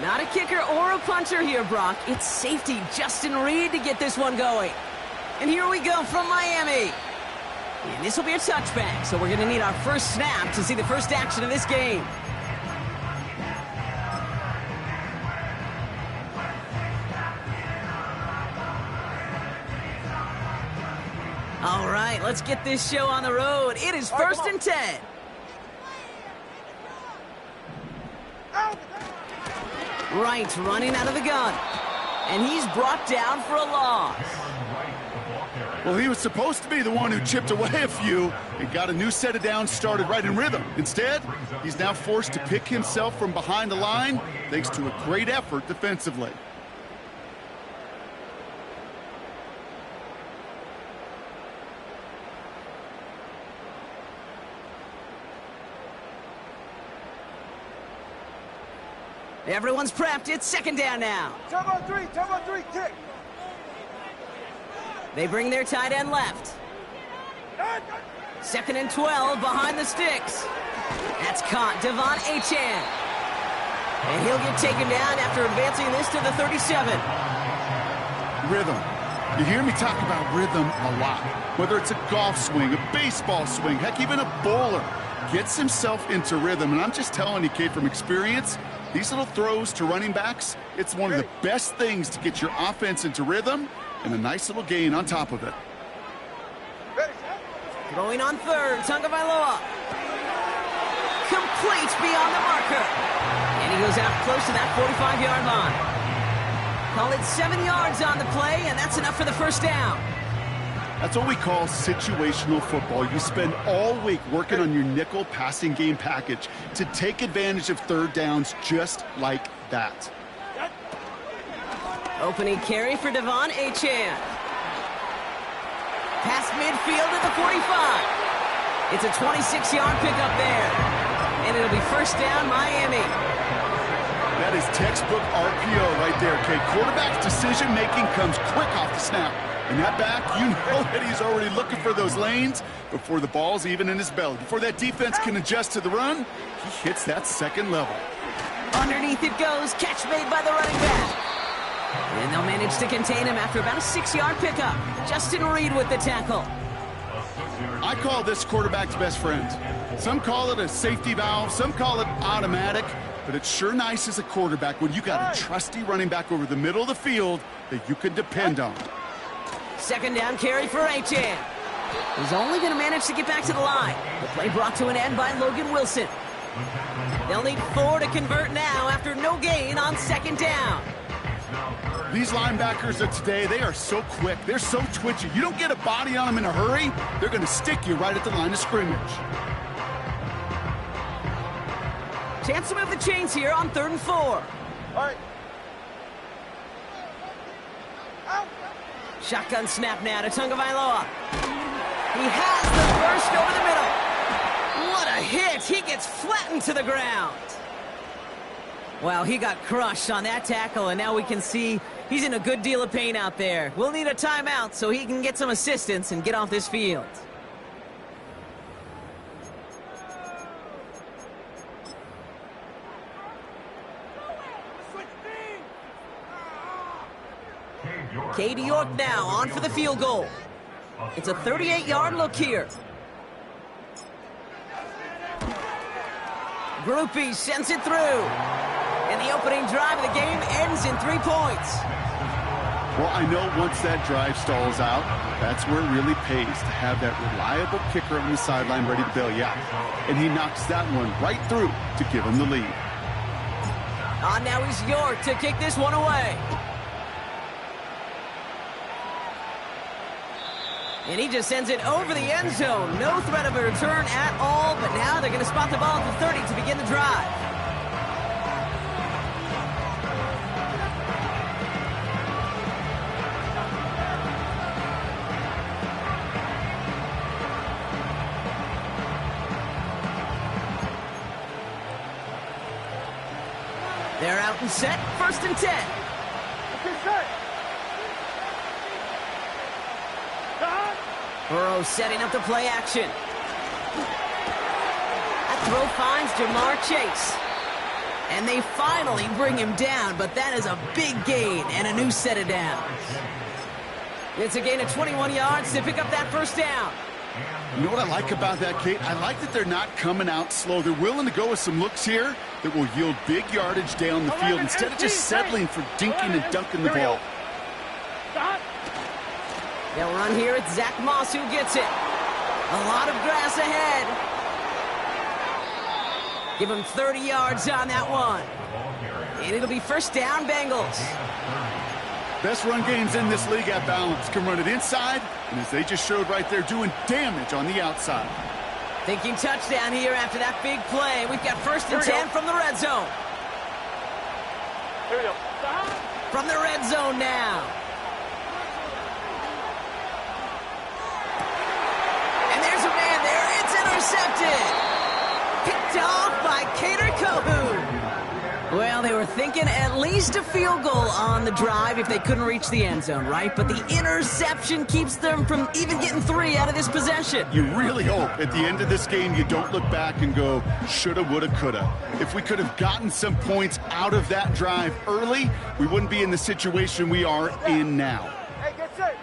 Not a kicker or a puncher here, Brock. It's safety Justin Reed to get this one going. And here we go from Miami. And this will be a touchback, so we're going to need our first snap to see the first action of this game. All right, let's get this show on the road. It is 1st and 10. Wright running out of the gun. And he's brought down for a loss. Well, he was supposed to be the one who chipped away a few and got a new set of downs started right in rhythm. Instead, he's now forced to pick himself from behind the line thanks to a great effort defensively. Everyone's prepped. It's 2nd down now. Time on three, kick. They bring their tight end left. 2nd and 12 behind the sticks. That's caught. Devon Achane. And he'll get taken down after advancing this to the 37. Rhythm. You hear me talk about rhythm a lot. Whether it's a golf swing, a baseball swing, heck, even a bowler gets himself into rhythm. And I'm just telling you, kid, from experience, these little throws to running backs, it's one of the best things to get your offense into rhythm and a nice little gain on top of it. Throwing on 3rd, Tagovailoa. Complete beyond the marker. And he goes out close to that 45-yard line. Call it 7 yards on the play, and that's enough for the first down. That's what we call situational football. You spend all week working on your nickel passing game package to take advantage of 3rd downs just like that. Opening carry for Devon Achane. Past midfield at the 45. It's a 26-yard pickup there. And it'll be 1st down, Miami. That is textbook RPO right there, Kate. Quarterback's decision-making comes quick off the snap. And that back, you know that he's already looking for those lanes before the ball's even in his belly. Before that defense can adjust to the run, he hits that 2nd level. Underneath it goes. Catch made by the running back. And they'll manage to contain him after about a 6-yard pickup. Justin Reed with the tackle. I call this quarterback's best friend. Some call it a safety valve, some call it automatic, but it's sure nice as a quarterback when you got a trusty running back over the middle of the field that you can depend on. 2nd down carry for Achane. He's only going to manage to get back to the line. The play brought to an end by Logan Wilson. They'll need 4 to convert now after no gain on 2nd down. These linebackers of today, they are so quick. They're so twitchy. You don't get a body on them in a hurry, they're going to stick you right at the line of scrimmage. Chance to move the chains here on 3rd and 4. All right. Shotgun snap now to Tagovailoa. He has the burst over the middle. What a hit. He gets flattened to the ground. Wow, he got crushed on that tackle, and now we can see he's in a good deal of pain out there. We'll need a timeout so he can get some assistance and get off this field. Katie York now on for the field goal. It's a 38-yard look here. Groupie sends it through. And the opening drive of the game ends in 3 points. Well, I know once that drive stalls out, that's where it really pays to have that reliable kicker on the sideline ready to bail you out. And he knocks that one right through to give him the lead. On now is York to kick this one away. And he just sends it over the end zone. No threat of a return at all, but now they're going to spot the ball at the 30 to begin the drive. They're out and set, 1st and 10. Okay, set. Burrow setting up the play action. That throw finds Jamar Chase. And they finally bring him down, but that is a big gain and a new set of downs. It's a gain of 21 yards to pick up that first down. You know what I like about that, Kate? I like that they're not coming out slow. They're willing to go with some looks here that will yield big yardage down the field instead of just settling for dinking and dunking the ball. They'll run here. It's Zach Moss who gets it. A lot of grass ahead. Give him 30 yards on that one. And it'll be first down, Bengals. Best run games in this league at balance. Can run it inside, and as they just showed right there, doing damage on the outside. Thinking touchdown here after that big play. We've got first and 10 from the red zone. Here we go. From the red zone now. And there's a man there. It's intercepted. Picked off by Cater Cohu. Well, they were thinking at least a field goal on the drive if they couldn't reach the end zone, right? But the interception keeps them from even getting 3 out of this possession. You really hope at the end of this game you don't look back and go, shoulda, woulda, coulda. If we could have gotten some points out of that drive early, we wouldn't be in the situation we are in now. Hey, get set.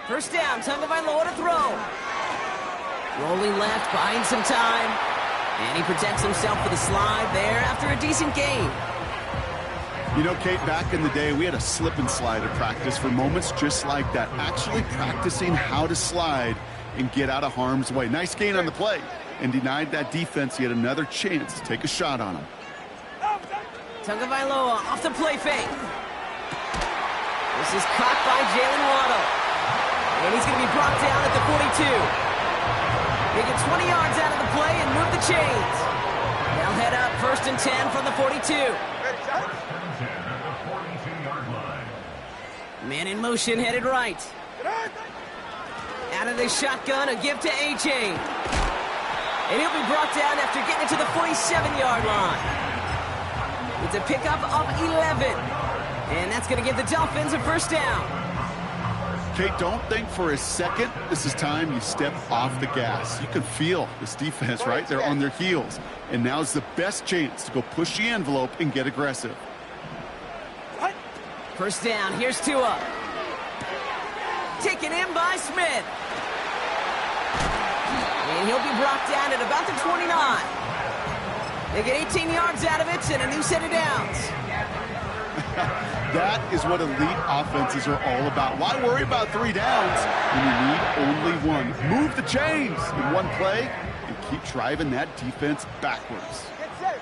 First down, Tagovailoa to throw. Rolling left, buying some time. And he protects himself with a slide there after a decent gain. You know, Kate, back in the day, we had a slip and slide at practice for moments just like that. Actually practicing how to slide and get out of harm's way. Nice gain on the play. And denied that defense yet another chance to take a shot on him. Tagovailoa off the play fake. This is caught by Jalen Waddle. And he's going to be brought down at the 42. They get 20 yards out of the play and move the chains. They'll head up first and 10 from the 42. Man in motion, headed right. Out of the shotgun, a give to A-Chain. And he'll be brought down after getting it to the 47-yard line. It's a pickup of 11. And that's going to give the Dolphins a first down. Kate, don't think for a second this is time you step off the gas. You can feel this defense, right? They're on their heels. And now's the best chance to go push the envelope and get aggressive. First down, here's Tua. Taken in by Smith. And he'll be brought down at about the 29. They get 18 yards out of it and a new set of downs. That is what elite offenses are all about. Why worry about 3 downs when you need only 1? Move the chains in one play and keep driving that defense backwards. Get set.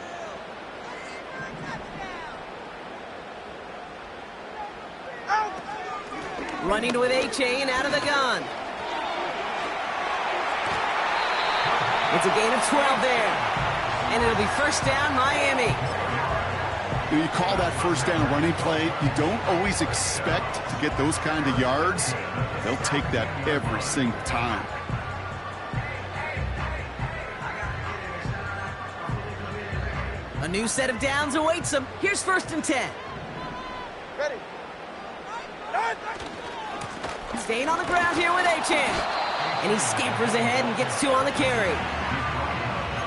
Running with A-Chain out of the gun. It's a gain of 12 there. And it'll be first down, Miami. You call that first down running play, you don't always expect to get those kind of yards. They'll take that every single time. A new set of downs awaits them. Here's first and 10. Ready. Staying on the ground here with A-Chain. And he scampers ahead and gets 2 on the carry.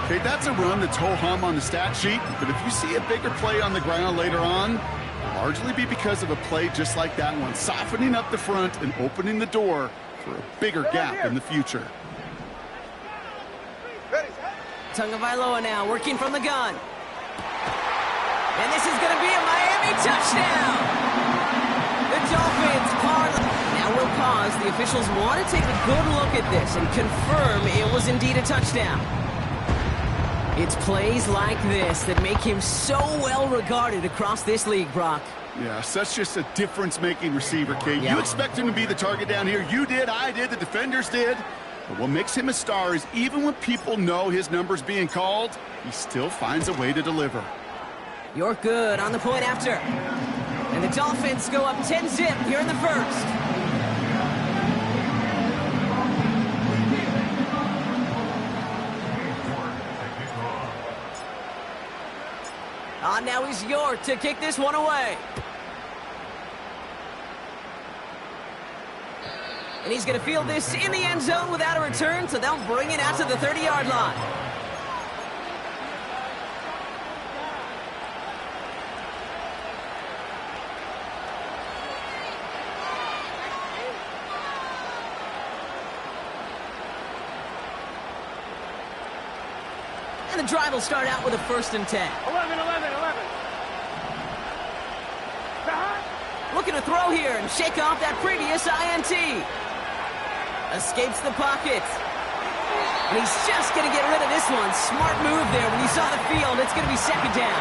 Okay, that's a run that's ho-hum on the stat sheet, but if you see a bigger play on the ground later on, it'll largely be because of a play just like that one, softening up the front and opening the door for a bigger gap in the future. Ready. Tagovailoa now working from the gun. And this is going to be a Miami touchdown. The Dolphins parlay. Now we'll pause. The officials want to take a good look at this and confirm it was indeed a touchdown. It's plays like this that make him so well regarded across this league, Brock. Yeah, such just a difference-making receiver, Kate. Yeah. You expect him to be the target down here. You did, I did, the defenders did. But what makes him a star is even when people know his number's being called, he still finds a way to deliver. You're good on the point after. And the Dolphins go up 10-zip here in the first. Now he's York to kick this one away. And he's going to field this in the end zone without a return, so they'll bring it out to the 30-yard line. And the drive will start out with a 1st and 10. 11. Looking to throw here and shake off that previous INT. Escapes the pocket. And he's just going to get rid of this one. Smart move there. When you saw the field, it's going to be 2nd down.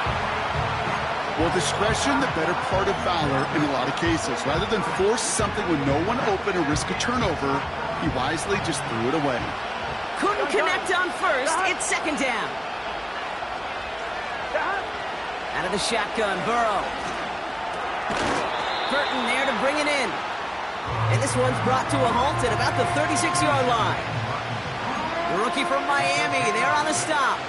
Well, discretion, the better part of valor in a lot of cases. Rather than force something with no one open or risk a turnover, he wisely just threw it away. Couldn't connect on 1st. It's 2nd down. Out of the shotgun, Burrow. Burton there to bring it in. And this one's brought to a halt at about the 36-yard line. The rookie from Miami, there on the stop.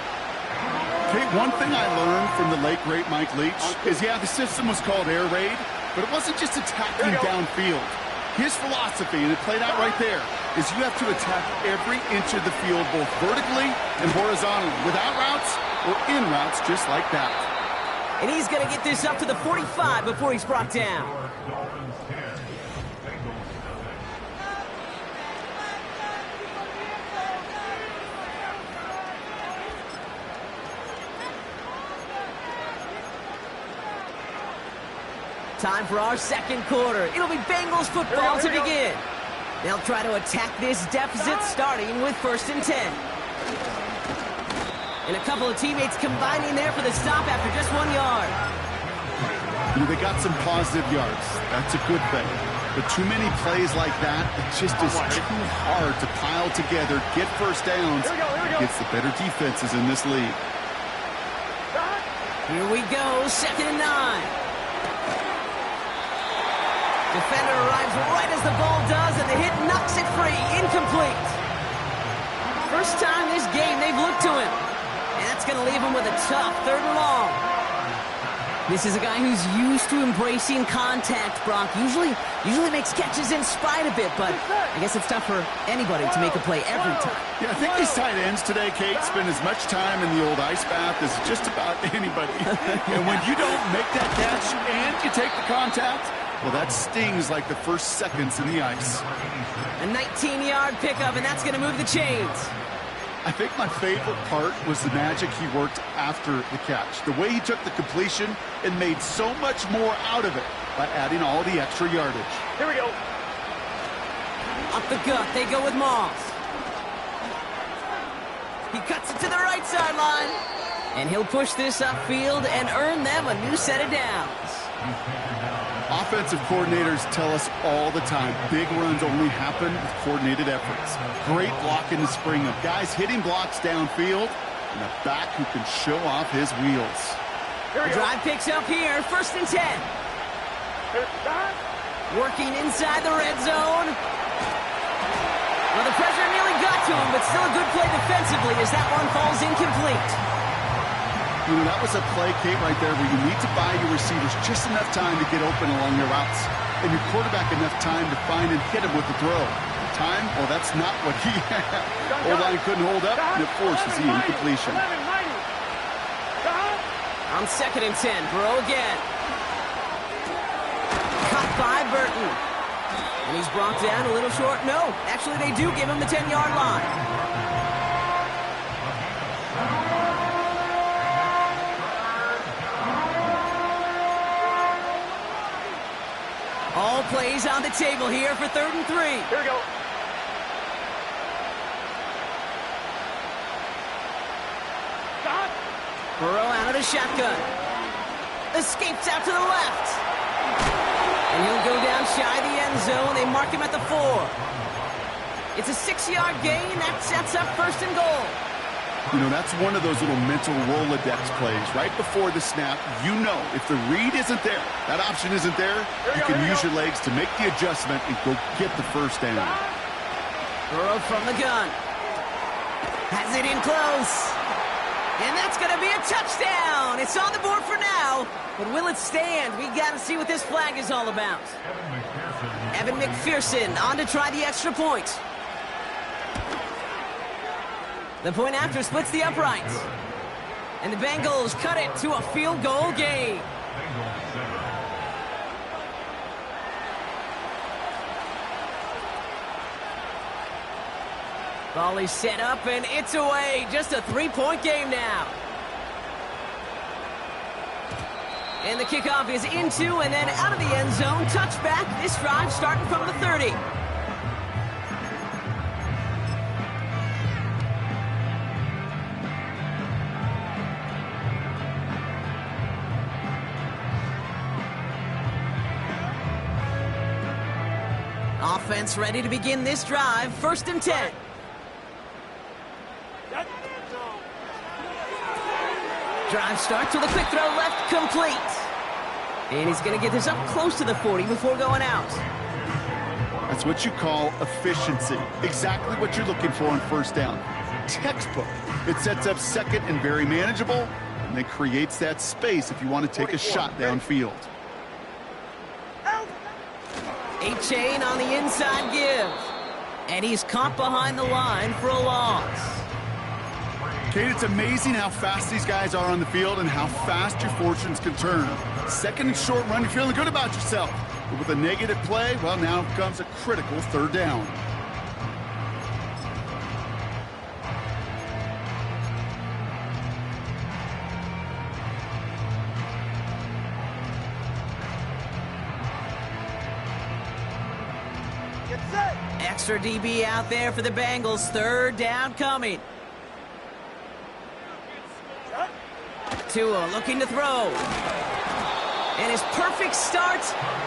Okay, one thing I learned from the late, great Mike Leach is, yeah, the system was called air raid, but it wasn't just attacking downfield. His philosophy, and it played out right there, is you have to attack every inch of the field, both vertically and horizontally, without routes or in routes just like that. And he's going to get this up to the 45 before he's brought down. Time for our 2nd quarter. It'll be Bengals football to begin. They'll try to attack this deficit starting with 1st and 10. And a couple of teammates combining there for the stop after just 1 yard. They got some positive yards. That's a good thing. But too many plays like that, it just is too hard to pile together, get 1st downs, gets the better defenses in this league. Here we go, 2nd and 9. Defender arrives right as the ball does, and the hit knocks it free. Incomplete. First time this game they've looked to him. And that's going to leave him with a tough 3rd and long. This is a guy who's used to embracing contact, Brock. Usually makes catches in spite of it, but I guess it's tough for anybody to make a play every time. Yeah, I think these tight ends today, Kate, spend as much time in the old ice bath as just about anybody. And when you don't make that catch and you take the contact, well, that stings like the first seconds in the ice. A 19-yard pickup, and that's going to move the chains. I think my favorite part was the magic he worked after the catch. The way he took the completion and made so much more out of it by adding all the extra yardage. Here we go. Up the gut, they go with Moss. He cuts it to the right sideline. And he'll push this upfield and earn them a new set of downs. Offensive coordinators tell us all the time, big runs only happen with coordinated efforts. Great blocking to spring them. Guys hitting blocks downfield, and a back who can show off his wheels. The drive picks up here, 1st and 10. Working inside the red zone. Well, the pressure nearly got to him, but still a good play defensively as that one falls incomplete. You know, that was a play, Kate, right there where you need to buy your receivers just enough time to get open along their routes, and your quarterback enough time to find and hit him with the throw. Time? Well, that's not what he had. O-line couldn't hold up, and it forces the incompletion. On 2nd and 10, Burrow again. Caught by Burton. And he's brought down a little short. No, actually they do give him the 10-yard line. All plays on the table here for 3rd and 3. Here we go. Stop. Burrow out of the shotgun. Escapes out to the left. And he'll go down shy of the end zone. They mark him at the 4. It's a 6-yard gain. That sets up 1st and goal. You know, that's one of those little mental Rolodex plays. Right before the snap, you know if the read isn't there, that option isn't there, you can use your legs to make the adjustment and go get the 1st down. Burrow from the gun. Has it in close. And that's going to be a touchdown. It's on the board for now. But will it stand? We got to see what this flag is all about. Evan McPherson on to try the extra point. The point after splits the uprights. And the Bengals cut it to a field goal game. Ball is set up, and it's away. Just a three-point game now. And the kickoff is into and then out of the end zone. Touchback. This drive starting from the 30. Offense ready to begin this drive. 1st and 10. Drive starts with a quick throw left, complete. And he's going to get this up close to the 40 before going out. That's what you call efficiency. Exactly what you're looking for on 1st down. Textbook. It sets up 2nd and very manageable, and then creates that space if you want to take a shot downfield. A chain on the inside give. And he's caught behind the line for a loss. Kate, it's amazing how fast these guys are on the field and how fast your fortunes can turn. 2nd and short run, you're feeling good about yourself. But with a negative play, well, now comes a critical 3rd down. Get set. Extra DB out there for the Bengals. 3rd down coming. Tua looking to throw. And his perfect start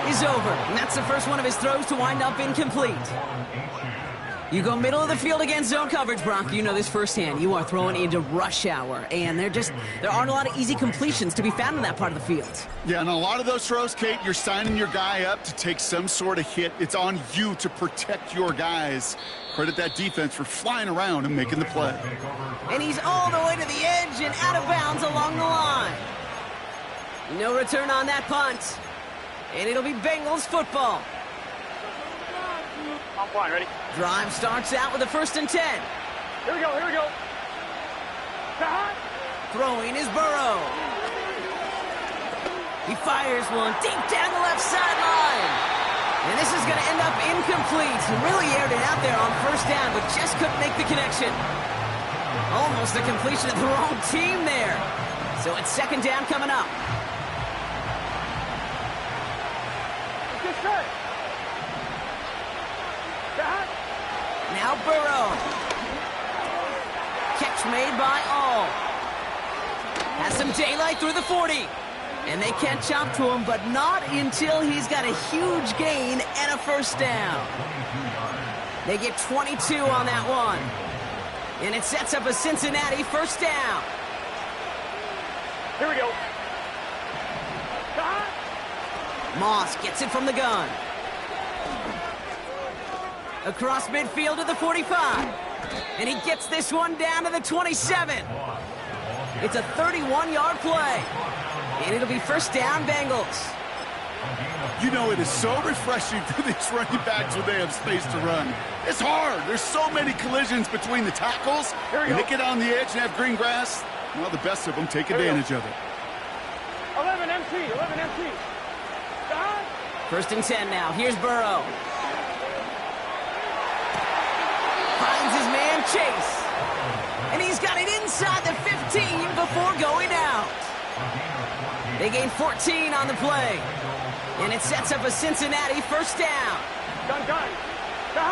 is over. And that's the first one of his throws to wind up incomplete. You go middle of the field against zone coverage, Brock. You know this firsthand. You are throwing into rush hour. And there aren't a lot of easy completions to be found in that part of the field. Yeah, and a lot of those throws, Kate, you're signing your guy up to take some sort of hit. It's on you to protect your guys. Credit that defense for flying around and making the play. And he's all the way to the edge and out of bounds along the line. No return on that punt. And it'll be Bengals football. I'm fine, ready? Drive starts out with a 1st and 10. Here we go, here we go. Throwing is Burrow. He fires one deep down the left sideline. And this is going to end up incomplete. He really aired it out there on 1st down, but just couldn't make the connection. Almost a completion of the wrong team there. So it's 2nd down coming up. Get set. Now Burrow. Catch made by All. Has some daylight through the 40. And they catch up to him, but not until he's got a huge gain and a 1st down. They get 22 on that one. And it sets up a Cincinnati 1st down. Here we go. Moss gets it from the gun. Across midfield to the 45. And he gets this one down to the 27. It's a 31-yard play. And it'll be 1st down, Bengals. You know, it is so refreshing for these running backs when they have space to run. It's hard. There's so many collisions between the tackles. When they get on the edge and have green grass, well, the best of them take advantage of it. 11 MT, 11 MT. 1st and 10 now. Here's Burrow. Finds his man Chase. And he's got it inside the 15 before going out. They gain 14 on the play. And it sets up a Cincinnati 1st down. Gun. 12.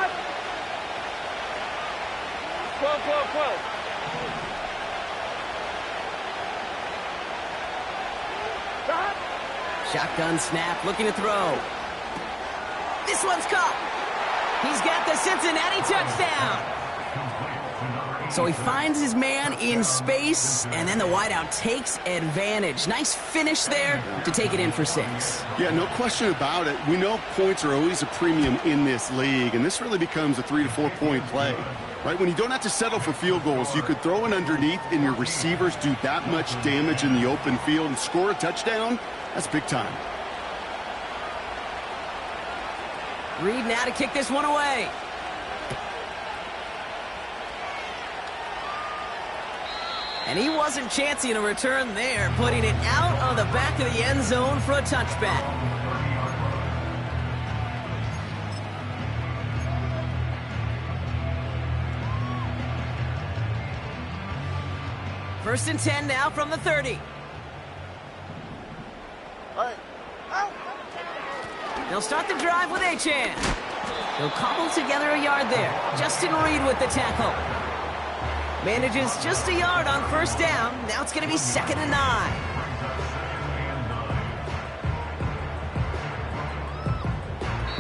Shotgun snap, looking to throw. This one's caught. He's got the Cincinnati touchdown. So he finds his man in space, and then the wideout takes advantage. Nice finish there to take it in for 6. Yeah, no question about it. We know points are always a premium in this league, and this really becomes a 3 to 4 point play. Right, when you don't have to settle for field goals, you could throw it underneath and your receivers do that much damage in the open field and score a touchdown. That's big time. Reed now to kick this one away. And he wasn't chancing a return there, putting it out of the back of the end zone for a touchback. First and 10 now from the 30. They'll start the drive with Achan. He'll cobble together a yard there. Justin Reed with the tackle. Manages just a yard on first down. Now it's going to be 2nd and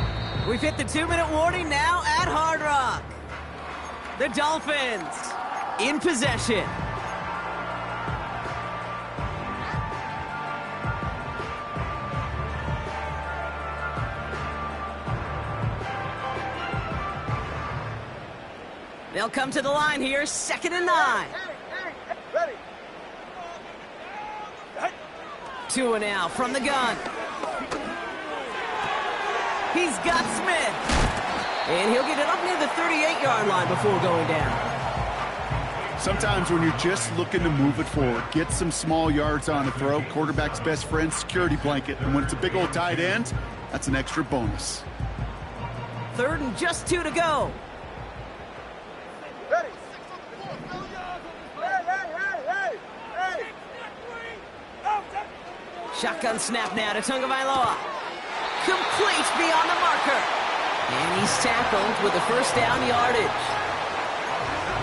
9. We've hit the 2-minute warning now at Hard Rock. The Dolphins in possession. They'll come to the line here, 2nd and 9. Ready. Tua now from the gun. He's got Smith. And he'll get it up near the 38-yard line before going down. Sometimes when you're just looking to move it forward, get some small yards on a throw, quarterback's best friend, security blanket. And when it's a big old tight end, that's an extra bonus. 3rd and just 2 to go. Ready. Shotgun snap now to Tagovailoa. Complete beyond the marker. And he's tackled with the first down yardage.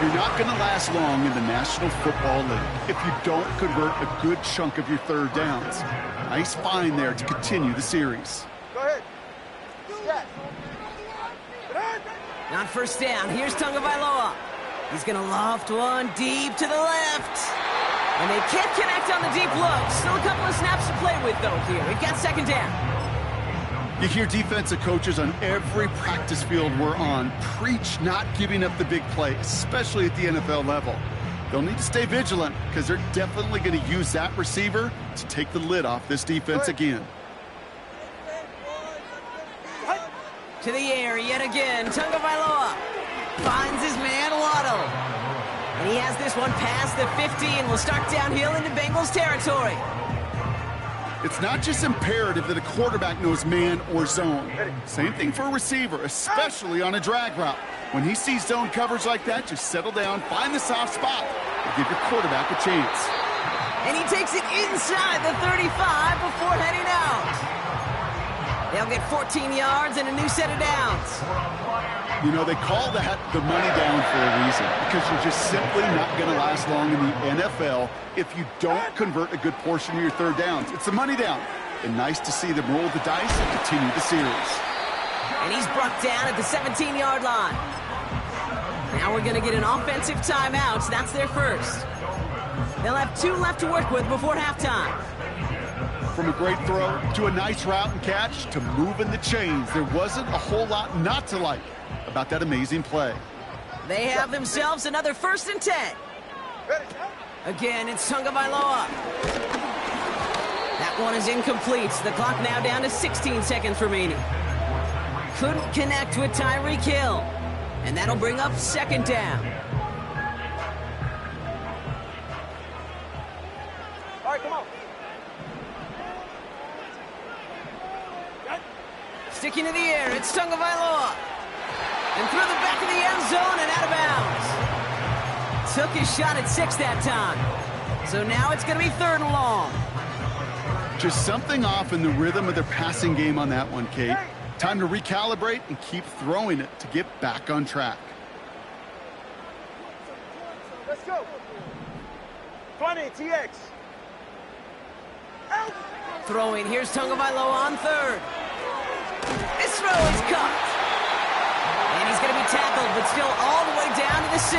You're not going to last long in the National Football League if you don't convert a good chunk of your third downs. Nice find there to continue the series. Go ahead. On first down, here's Tagovailoa. He's going to loft one deep to the left. And they can't connect on the deep look. Still a couple of snaps to play with, though, here. We've got 2nd down. You hear defensive coaches on every practice field we're on preach not giving up the big play, especially at the NFL level. They'll need to stay vigilant because they're definitely going to use that receiver to take the lid off this defense again. To the air yet again. Tagovailoa finds his man Waddle. And he has this one past the 15. Will start downhill into Bengals territory. It's not just imperative that a quarterback knows man or zone. Same thing for a receiver, especially on a drag route. When he sees zone coverage like that, just settle down, find the soft spot, and give your quarterback a chance. And he takes it inside the 35 before heading out. They'll get 14 yards and a new set of downs. You know, they call that the money down for a reason, because you're just simply not going to last long in the NFL if you don't convert a good portion of your third downs. It's the money down. And nice to see them roll the dice and continue the series. And he's brought down at the 17-yard line. Now we're going to get an offensive timeout. That's their first. They'll have 2 left to work with before halftime. From a great throw to a nice route and catch to moving the chains, there wasn't a whole lot not to like about that amazing play. They have themselves another 1st and 10. Again, it's Tagovailoa. That one is incomplete. The clock now down to 16 seconds remaining. Couldn't connect with Tyreek Hill. And that'll bring up 2nd down. All right, come on. Sticking to the air, it's Tagovailoa. And through the back of the end zone and out of bounds. Took his shot at 6 that time. So now it's going to be 3rd and long. Just something off in the rhythm of their passing game on that one, Kate. Time to recalibrate and keep throwing it to get back on track. Let's go. 20, TX. Out. Throwing, here's Tagovailoa on 3rd. This throw is caught. And he's going to be tackled, but still all the way down to the 6.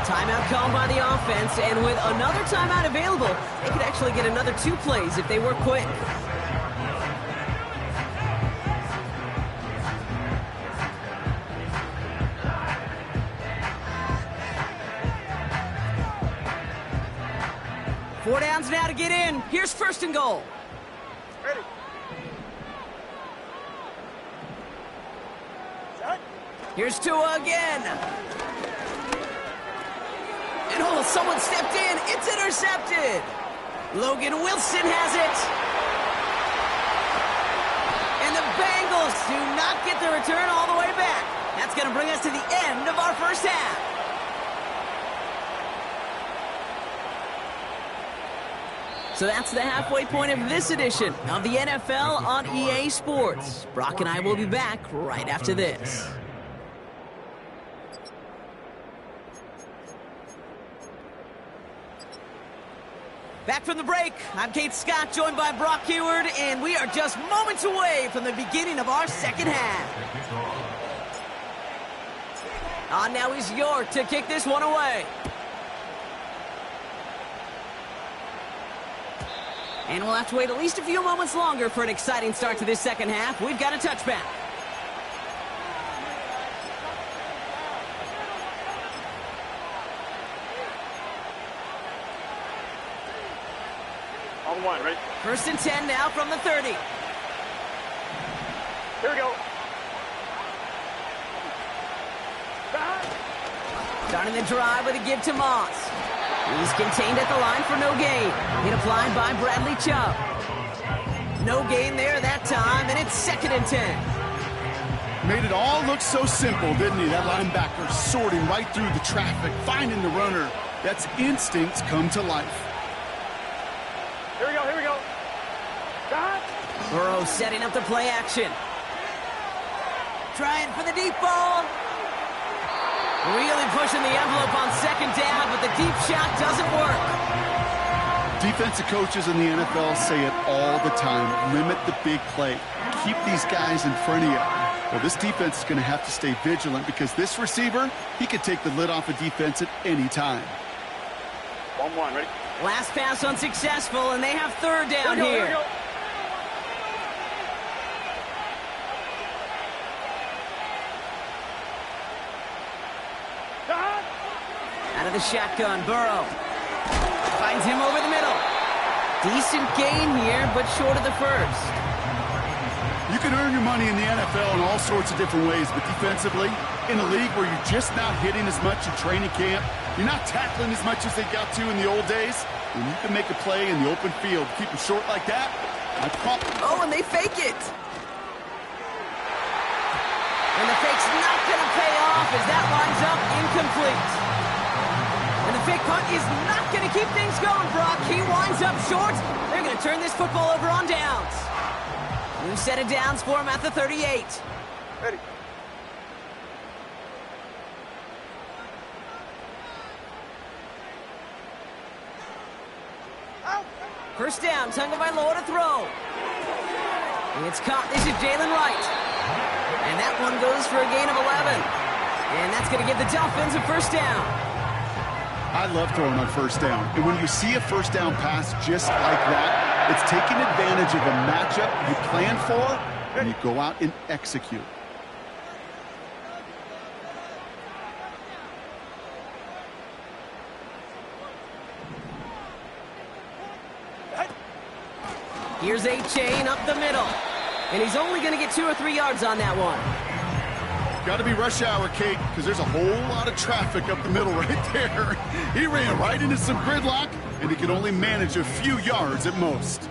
Timeout called by the offense, and with another timeout available, they could actually get another 2 plays if they were quick. Four downs now to get in. Here's 1st and goal. Ready. Here's Tua again. And oh, someone stepped in. It's intercepted. Logan Wilson has it. And the Bengals do not get the return all the way back. That's going to bring us to the end of our first half. So that's the halfway point of this edition of the NFL on EA Sports. Brock and I will be back right after this. Back from the break, I'm Kate Scott, joined by Brock Heward, and we are just moments away from the beginning of our second half. On now is York to kick this one away. And we'll have to wait at least a few moments longer for an exciting start to this second half. We've got a touchback. On one, ready? 1st and 10 now from the 30. Here we go. Starting the drive with a give to Moss. He's contained at the line for no gain. Hit applied by Bradley Chubb. No gain there that time, and it's 2nd and 10. Made it all look so simple, didn't he? That linebacker sorting right through the traffic, finding the runner. That's instincts come to life. Here we go, here we go. Burrow setting up the play action. Trying for the deep ball. Really pushing the envelope on 2nd down, but the deep shot doesn't work. Defensive coaches in the NFL say it all the time. Limit the big play. Keep these guys in front of you. Well, this defense is going to have to stay vigilant because this receiver, he could take the lid off a defense at any time. 1-1, ready? Last pass unsuccessful, and they have 3rd down here. Here we go. Out of the shotgun, Burrow finds him over the middle. Decent gain here, but short of the 1st. You can earn your money in the NFL in all sorts of different ways, but defensively, in a league where you're just not hitting as much in training camp, you're not tackling as much as they got to in the old days, when you can make a play in the open field, keep them short like that, Oh, and they fake it. And the fake's not going to pay off as that lines up incomplete. And the fake punt is not going to keep things going, Brock. He winds up short. They're going to turn this football over on downs. New set of downs for him at the 38. Ready. Out. 1st down, Tagovailoa to throw. And it's caught. This is Jalen Wright. And that one goes for a gain of 11. And that's going to give the Dolphins a 1st down. I love throwing on 1st down. And when you see a 1st down pass just like that, it's taking advantage of a matchup you plan for, and you go out and execute. Here's A-Chain up the middle. And he's only going to get 2 or 3 yards on that one. Got to be rush hour, Kate, because there's a whole lot of traffic up the middle right there. He ran right into some gridlock, and he could only manage a few yards at most.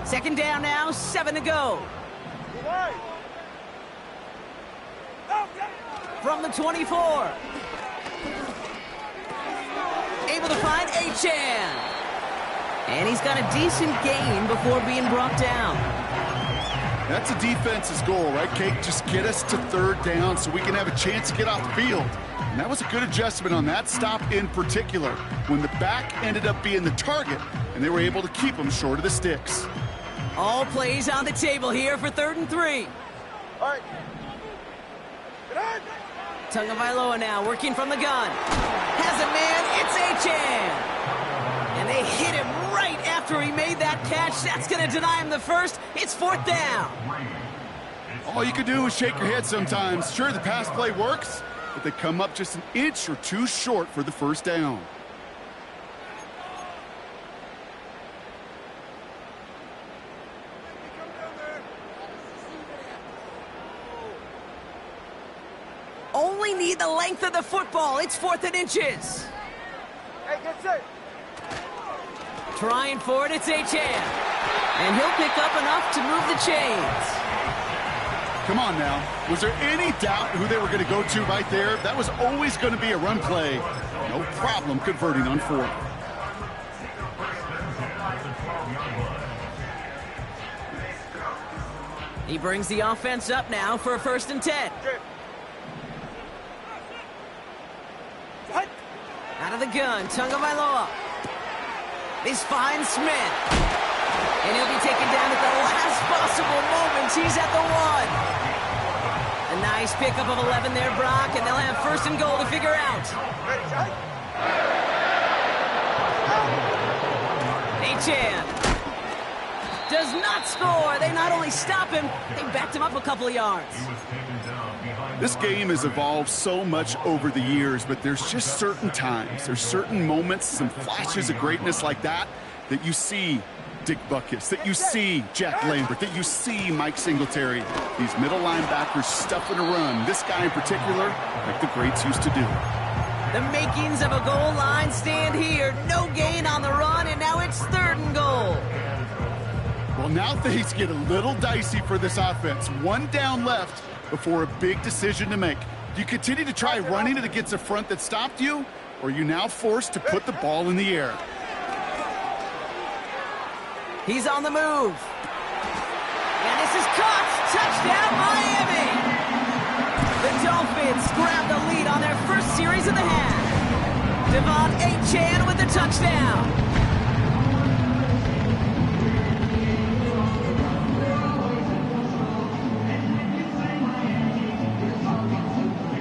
Second down now, 7 to go. From the 24. Able to find A-Chan. And he's got a decent gain before being brought down. That's a defense's goal, right, Kate? Just get us to 3rd down so we can have a chance to get off the field. And that was a good adjustment on that stop in particular, when the back ended up being the target, and they were able to keep him short of the sticks. All plays on the table here for 3rd and 3. All right. Get on. Tagovailoa now working from the gun. Has a man, it's A-Chan. And they hit him right after he made that catch. That's going to deny him the 1st. It's 4th down. All you can do is shake your head sometimes. Sure, the pass play works, but they come up just an inch or two short for the 1st down. Only need the length of the football. It's 4th and inches. Hey, get set. Trying for it, it's A-Chan. And he'll pick up enough to move the chains. Come on now. Was there any doubt who they were going to go to right there? That was always going to be a run play. No problem converting on 4th. He brings the offense up now for a 1st and 10. What? Out of the gun, Tagovailoa. This finds Smith. And he'll be taken down at the last possible moment. He's at the 1. A nice pickup of 11 there, Brock, and they'll have 1st and goal to figure out. Ready, shot. Achan does not score. They not only stop him, they backed him up a couple of yards. This game has evolved so much over the years, but there's just certain times, there's certain moments, some flashes of greatness like that you see Dick Butkus, that you see Jack Lambert, that you see Mike Singletary. These middle linebackers stuffing a run. This guy in particular, like the greats used to do. The makings of a goal line stand here. No gain on the run, and now it's 3rd and goal. Well, now things get a little dicey for this offense. 1 down left before a big decision to make. Do you continue to try running it against a front that stopped you, or are you now forced to put the ball in the air? He's on the move. And this is caught. Touchdown, Miami. The Dolphins grab the lead on their 1st series of the half. Devon Achan with the touchdown.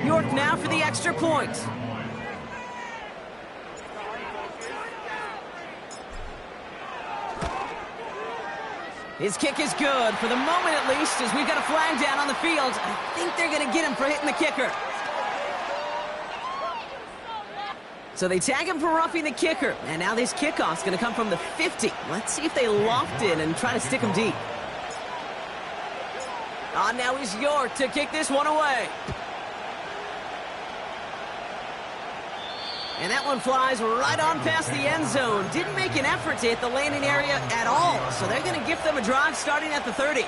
York now for the extra point. His kick is good, for the moment at least, as we've got a flag down on the field. I think they're going to get him for hitting the kicker. So they tag him for roughing the kicker, and now this kickoff's going to come from the 50. Let's see if they loft it and try to stick him deep. Now is York to kick this one away. And that one flies right on past the end zone. Didn't make an effort to hit the landing area at all. So they're going to gift them a drive starting at the 30.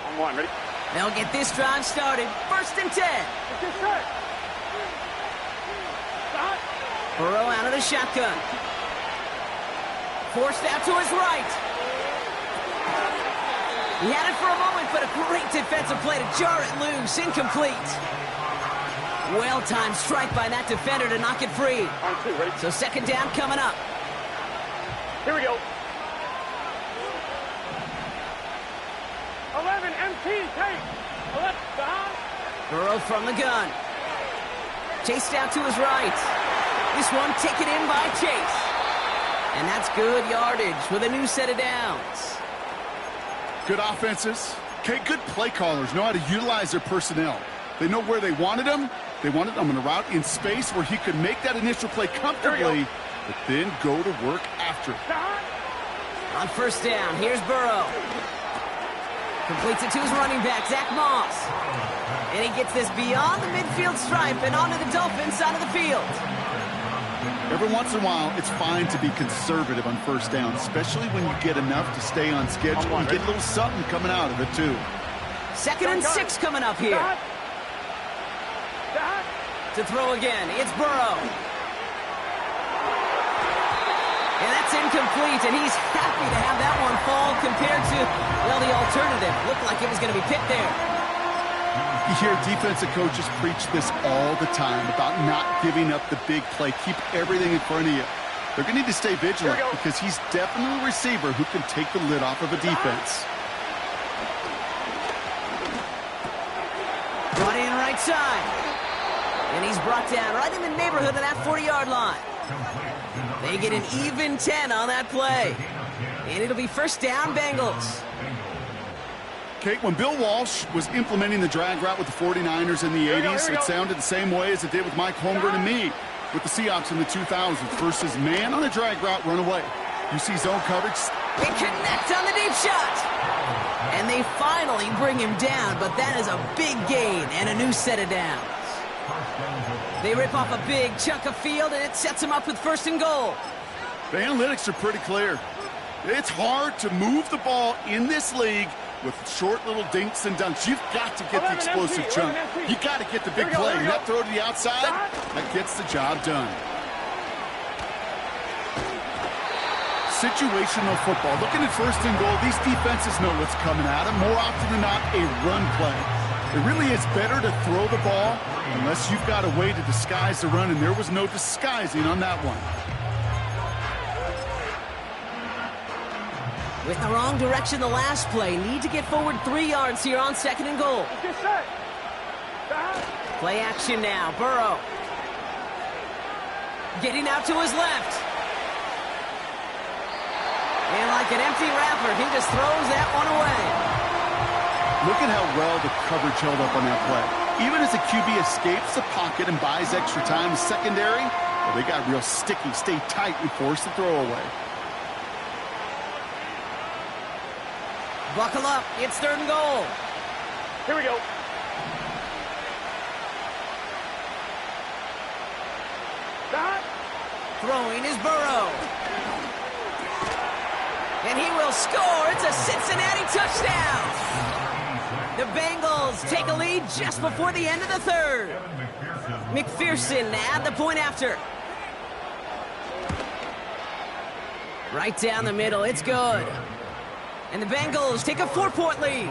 On 1, ready? They'll get this drive started. 1st and 10. Burrow out of the shotgun. Forced out to his right. He had it for a moment, but a great defensive play to jar it loose. Incomplete. Well-timed strike by that defender to knock it free. On 2, ready? So 2nd down coming up. Here we go. 11, MT, take. 11, behind. Burrow from the gun. Chased out to his right. This one taken in by Chase. And that's good yardage with a new set of downs. Good offenses. Okay, good play callers know how to utilize their personnel. They know where they wanted him. They wanted him on a route in space where he could make that initial play comfortably, but then go to work after. On 1st down, here's Burrow. Completes it to his running back, Zach Moss. And he gets this beyond the midfield stripe and onto the Dolphins side of the field. Every once in a while, it's fine to be conservative on 1st down, especially when you get enough to stay on schedule. You get a little something coming out of it, too. 2nd and 6 coming up here. To throw again, it's Burrow. And that's incomplete, and he's happy to have that one fall compared to, well, the alternative. Looked like it was going to be picked there. You hear defensive coaches preach this all the time about not giving up the big play. Keep everything in front of you. They're going to need to stay vigilant because he's definitely a receiver who can take the lid off of a defense. Brought in right side. And he's brought down right in the neighborhood of that 40-yard line. They get an even 10 on that play. And it'll be 1st down, Bengals. Okay, when Bill Walsh was implementing the drag route with the 49ers in the 80s, it sounded the same way as it did with Mike Holmgren and me with the Seahawks in the 2000s versus man on a drag route, run away. You see zone coverage. They connect on the deep shot. And they finally bring him down, but that is a big gain and a new set of downs. They rip off a big chunk of field, and it sets him up with 1st and goal. The analytics are pretty clear. It's hard to move the ball in this league with short little dinks and dunks. You've got to get the explosive jump. You got to get the big play. And that throw to the outside, that gets the job done. Situational football. Looking at first and goal, these defenses know what's coming at them. More often than not, a run play. It really is better to throw the ball unless you've got a way to disguise the run, and there was no disguising on that one. With the wrong direction the last play, need to get forward 3 yards here on second and goal. Play action now, Burrow. Getting out to his left. And like an empty wrapper, he just throws that one away. Look at how well the coverage held up on that play. Even as the QB escapes the pocket and buys extra time, the secondary, well, they got real sticky, stay tight, and force the throw away. Buckle up, it's third and goal. Here we go. Throwing is Burrow. And he will score. It's a Cincinnati touchdown. The Bengals take a lead just before the end of the third. McPherson at the point after. Right down the middle, it's good. And the Bengals take a 4-point lead.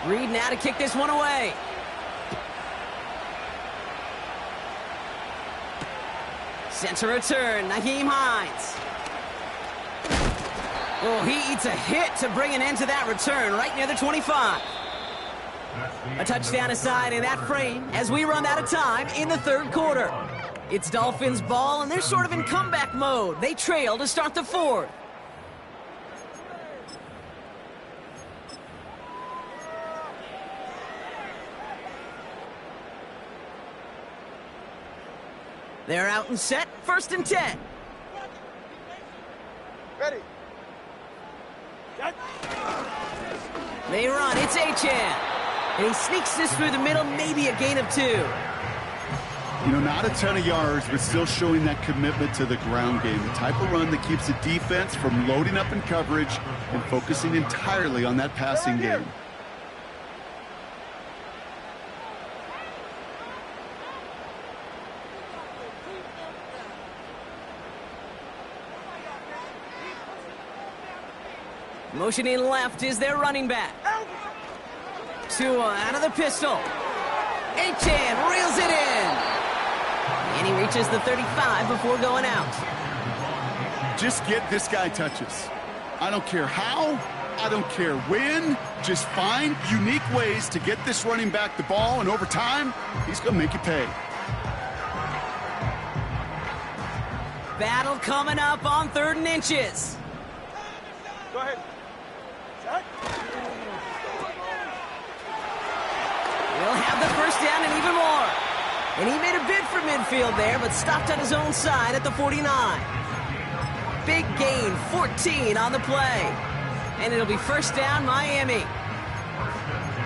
Reed now to kick this one away. Center return, Nyheim Hines. Oh, he eats a hit to bring an end to that return right near the 25. A touchdown aside in that frame as we run out of time in the third quarter. It's Dolphins ball, and they're sort of in comeback mode. They trail to start the fourth. They're out and set, 1st and 10. Ready. They run, it's Achane. And he sneaks this through the middle, maybe a gain of 2. You know, not a ton of yards, but still showing that commitment to the ground game. The type of run that keeps the defense from loading up in coverage and focusing entirely on that passing game. Motioning left is their running back. Tua out of the pistol. Achane reels it in. And he reaches the 35 before going out. Just get this guy touches. I don't care how, I don't care when. Just find unique ways to get this running back the ball, and over time, he's going to make you pay. Battle coming up on 3rd and inches. Go ahead. He'll have the first down and even more. And he made a bid for midfield there, but stopped on his own side at the 49. Big gain, 14 on the play. And it'll be first down, Miami.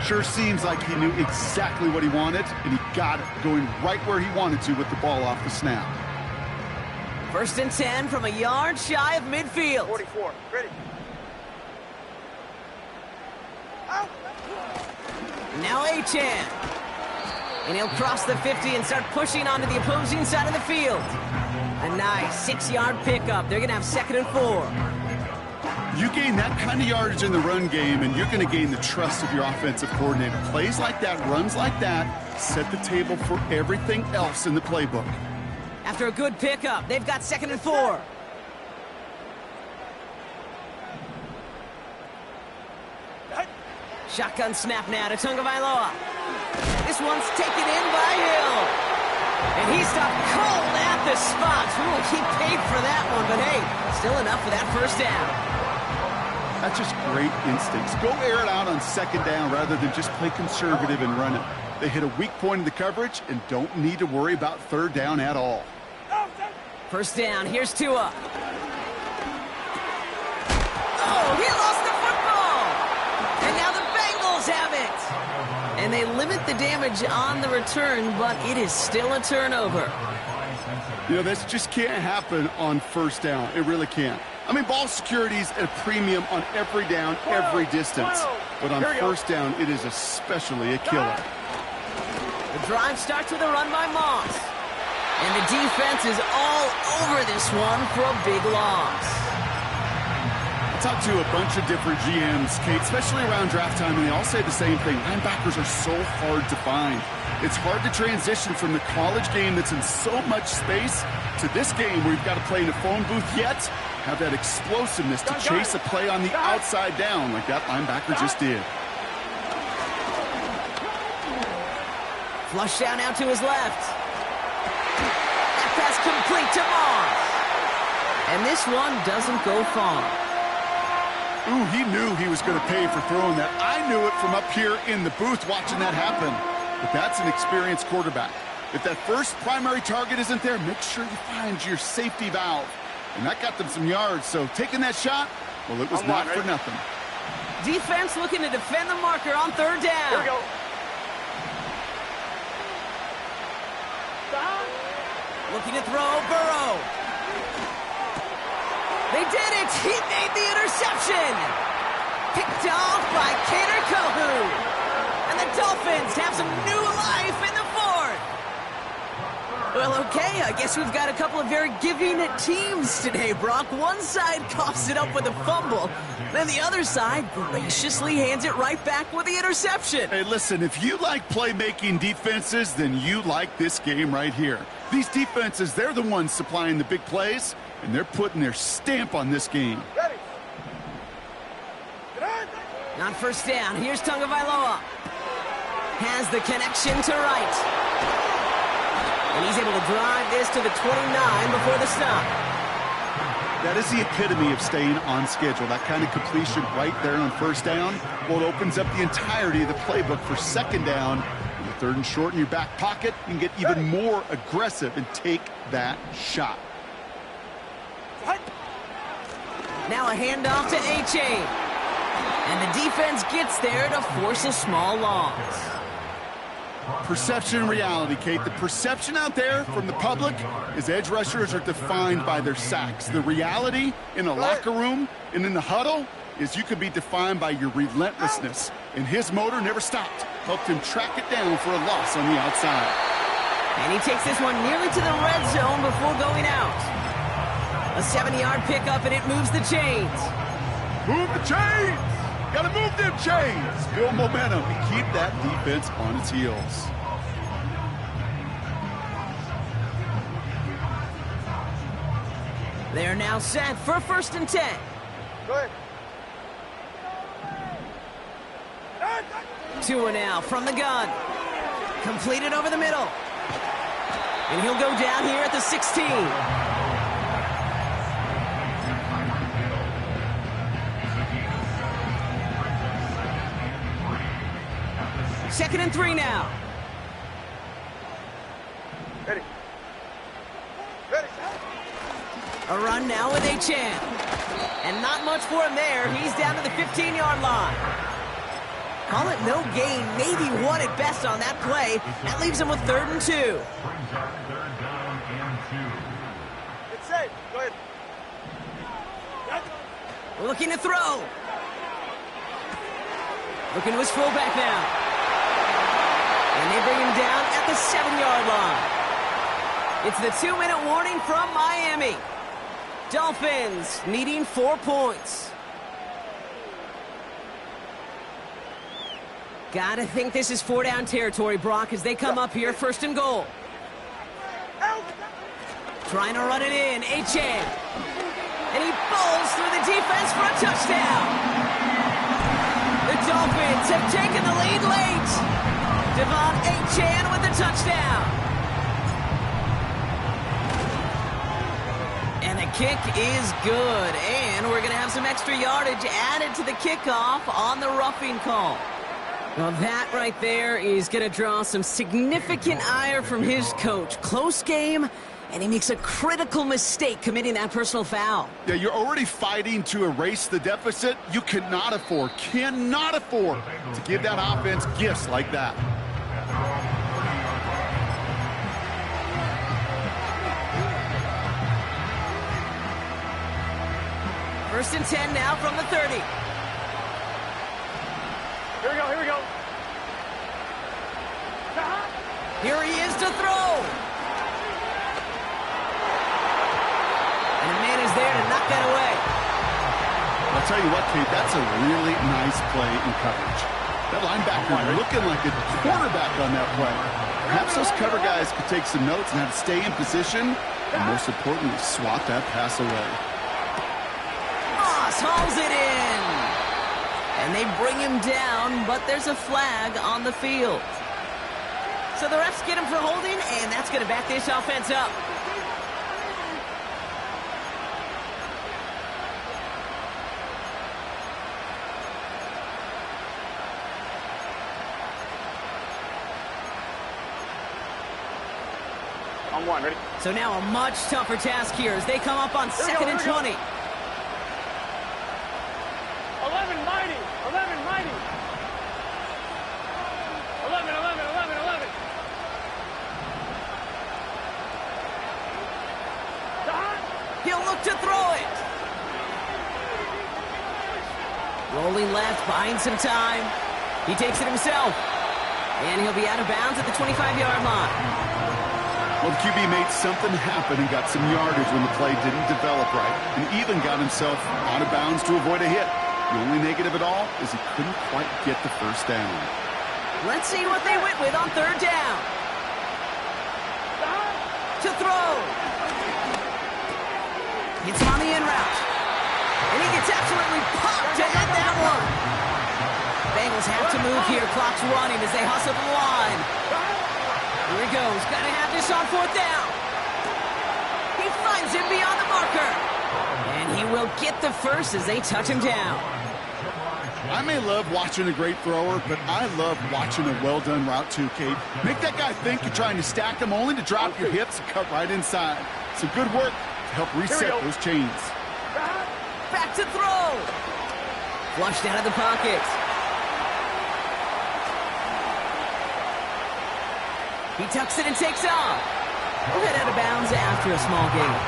Sure seems like he knew exactly what he wanted, and he got it, going right where he wanted to with the ball off the snap. 1st and 10 from a yard shy of midfield. 44. Ready. Out. Now Achane. And he'll cross the 50 and start pushing onto the opposing side of the field. A nice 6-yard pickup. They're going to have 2nd and 4. You gain that kind of yardage in the run game, and you're going to gain the trust of your offensive coordinator. Plays like that, runs like that, set the table for everything else in the playbook. After a good pickup, they've got 2nd and 4. Shotgun snap now to Tagovailoa. This one's taken in by Hill. And he stopped cold at the spot. Ooh, he paid for that one, but hey, still enough for that first down. That's just great instincts. Go air it out on 2nd down rather than just play conservative and run it. They hit a weak point in the coverage and don't need to worry about 3rd down at all. First down, here's Tua. Oh, he lost the football! And now the Bengals have it! And they limit the damage on the return, but it is still a turnover. You know, this just can't happen on first down. It really can't. I mean, ball security's at a premium on every down, every distance. But on first down, it is especially a killer. The drive starts with a run by Moss. And the defense is all over this one for a big loss. I talked to a bunch of different GMs, Kate, especially around draft time, and they all say the same thing. Linebackers are so hard to find. It's hard to transition from the college game that's in so much space to this game where you've got to play in a phone booth yet have that explosiveness to chase a play on the outside down like that linebacker just did. Flush down out to his left. That pass complete to Moss. And this one doesn't go far. Ooh, he knew he was going to pay for throwing that. I knew it from up here in the booth watching that happen. But that's an experienced quarterback. If that first primary target isn't there, make sure you find your safety valve. And that got them some yards, so taking that shot, well, it was not for nothing. Defense looking to defend the marker on third down. Here we go. Looking to throw, Burrow. They did it! He made the interception! Picked off by Cater Kohu. And the Dolphins have some new life in the fourth. Well, okay, I guess we've got a couple of very giving teams today, Brock. One side coughs it up with a fumble, then the other side graciously hands it right back with the interception. Hey, listen, if you like playmaking defenses, then you like this game right here. These defenses, they're the ones supplying the big plays, and they're putting their stamp on this game. Ready. On first down, here's Tagovailoa. Has the connection to right. And he's able to drive this to the 29 before the stop. That is the epitome of staying on schedule. That kind of completion right there on first down. Well, it opens up the entirety of the playbook for second down. And the third and short in your back pocket, you can get even more aggressive and take that shot. Now a handoff to A-Chain. And the defense gets there to force a small loss. Perception and reality, Kate. The perception out there from the public is edge rushers are defined by their sacks. The reality in a locker room and in the huddle is you can be defined by your relentlessness. And his motor never stopped. Helped him track it down for a loss on the outside. And he takes this one nearly to the red zone before going out. A 70-yard pickup, and it moves the chains. Move the chains! Gotta move them chains! Build momentum and keep that defense on its heels. They are now set for 1st and 10. Go ahead. Tua now from the gun. Completed over the middle. And he'll go down here at the 16. Second and 3 now. Ready. Ready. A run now with A-Chan. And not much for him there. He's down to the 15-yard line. Call it no gain, maybe one at best on that play. That leaves him with 3rd and 2. It's safe. Go ahead. Looking to throw. Looking to his fullback now. And they bring him down at the 7-yard line. It's the 2-minute warning from Miami. Dolphins needing 4 points. Gotta think this is 4-down territory, Brock, as they come up here 1st and goal. Trying to run it in, A-Chan. And he bowls through the defense for a touchdown. The Dolphins have taken the lead late. Devon A-Chan with the touchdown. And the kick is good. And we're going to have some extra yardage added to the kickoff on the roughing call. Well, that right there is going to draw some significant ire from his coach. Close game, And he makes a critical mistake committing that personal foul. Yeah, you're already fighting to erase the deficit. You cannot afford to give that offense gifts like that. First and 10 now from the 30. Here we go, here we go. Here he is to throw. And a man is there to knock that away. I'll tell you what, Kate, that's a really nice play in coverage. That linebacker looking like a quarterback on that play. Perhaps those cover guys could take some notes on how to stay in position, and most importantly, swat that pass away. Moss hauls it in. And they bring him down, but there's a flag on the field. So the refs get him for holding, and that's going to back this offense up. On one, ready? So now a much tougher task here as they come up on second and 20. 11 mighty, 11 mighty. 11, 11, 11, 11. He'll look to throw it. Rolling left, buying some time. He takes it himself. And he'll be out of bounds at the 25-yard line. Well, the QB made something happen and got some yardage when the play didn't develop right, and even got himself out of bounds to avoid a hit. The only negative at all is he couldn't quite get the first down. Let's see what they went with on third down. To throw. Gets him on the in route. And he gets absolutely popped to end that one. Bengals have to move here. Clock's running as they hustle the line. Here he goes. Got to have this on fourth down. He finds him beyond the marker. And he will get the first as they touch him down. I may love watching a great thrower, but I love watching a well-done route too, Kate. Make that guy think you're trying to stack him only to drop your hips and cut right inside. Some good work to help reset those chains. Back to throw. Flushed out of the pocket. He tucks it and takes off. We'll head out of bounds after a small gain.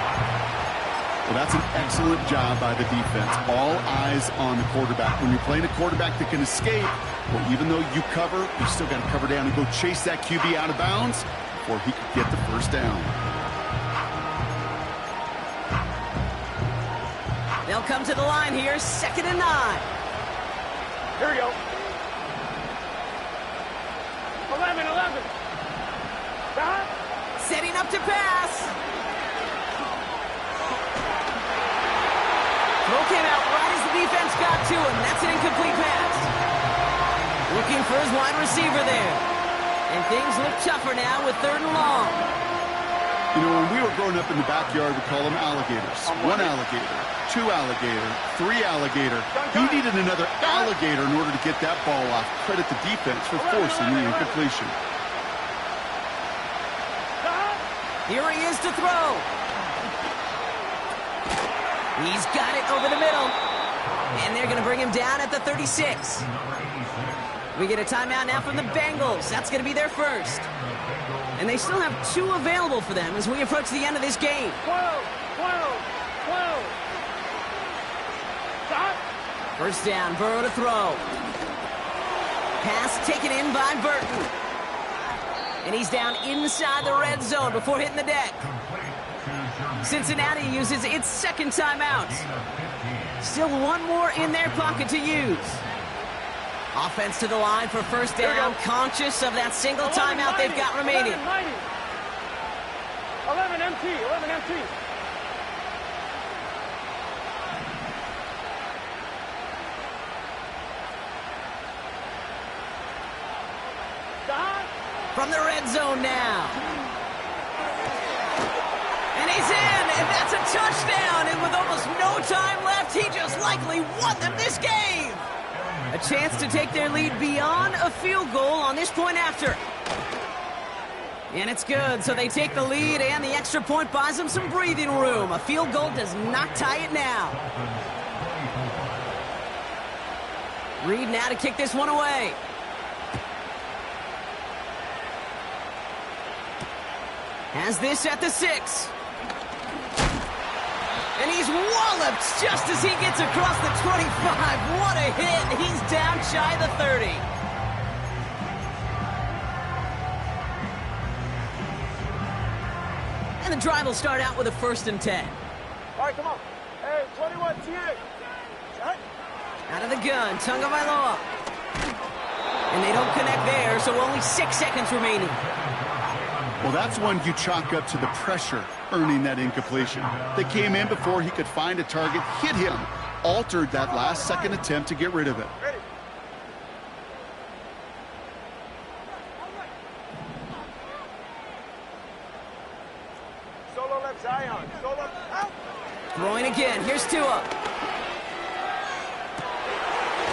Well, that's an excellent job by the defense. All eyes on the quarterback. When you're playing a quarterback that can escape, well, even though you cover, you still got to cover down and go chase that QB out of bounds before he could get the first down. They'll come to the line here, 2nd and 9. Here we go. 11, 11. Setting up to pass. Throw came out right as the defense got to him. That's an incomplete pass. Looking for his wide receiver there. And things look tougher now with 3rd and long. You know, when we were growing up in the backyard, we call them alligators. 1 alligator, 2 alligator, 3 alligator. He needed another alligator in order to get that ball off. Credit the defense for forcing the incompletion. Here he is to throw. He's got it over the middle. And they're going to bring him down at the 36. We get a timeout now from the Bengals. That's going to be their first. And they still have 2 available for them as we approach the end of this game. 12, 12, 12. Stop. First down, Burrow to throw. Pass taken in by Burton. And he's down inside the red zone before hitting the deck. Cincinnati uses its 2nd timeout. Still 1 more in their pocket to use. Offense to the line for first down, conscious of that single timeout they've got remaining. 11 MT, 11 MT. From the red zone now. And he's in, and that's a touchdown. And with almost no time left, he just likely won them this game. A chance to take their lead beyond a field goal on this point after. And it's good, so they take the lead, and the extra point buys them some breathing room. A field goal does not tie it now. Reed now to kick this one away. Has this at the 6. And he's walloped just as he gets across the 25. What a hit. He's down shy of the 30. And the drive will start out with a 1st and 10. All right, come on. Hey, 21, TA. Shot. Out of the gun, Tagovailoa. And they don't connect there, so only 6 seconds remaining. Well, that's one you chalk up to the pressure earning that incompletion. They came in before he could find a target, hit him, altered that last second attempt to get rid of it. Ready. Solo left Zion. Solo out. Throwing again. Here's Tua.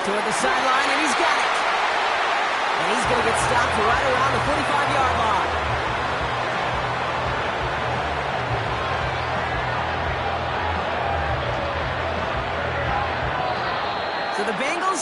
Toward the sideline, and he's got it. And he's going to get stopped right around the 45-yard line. So the Bengals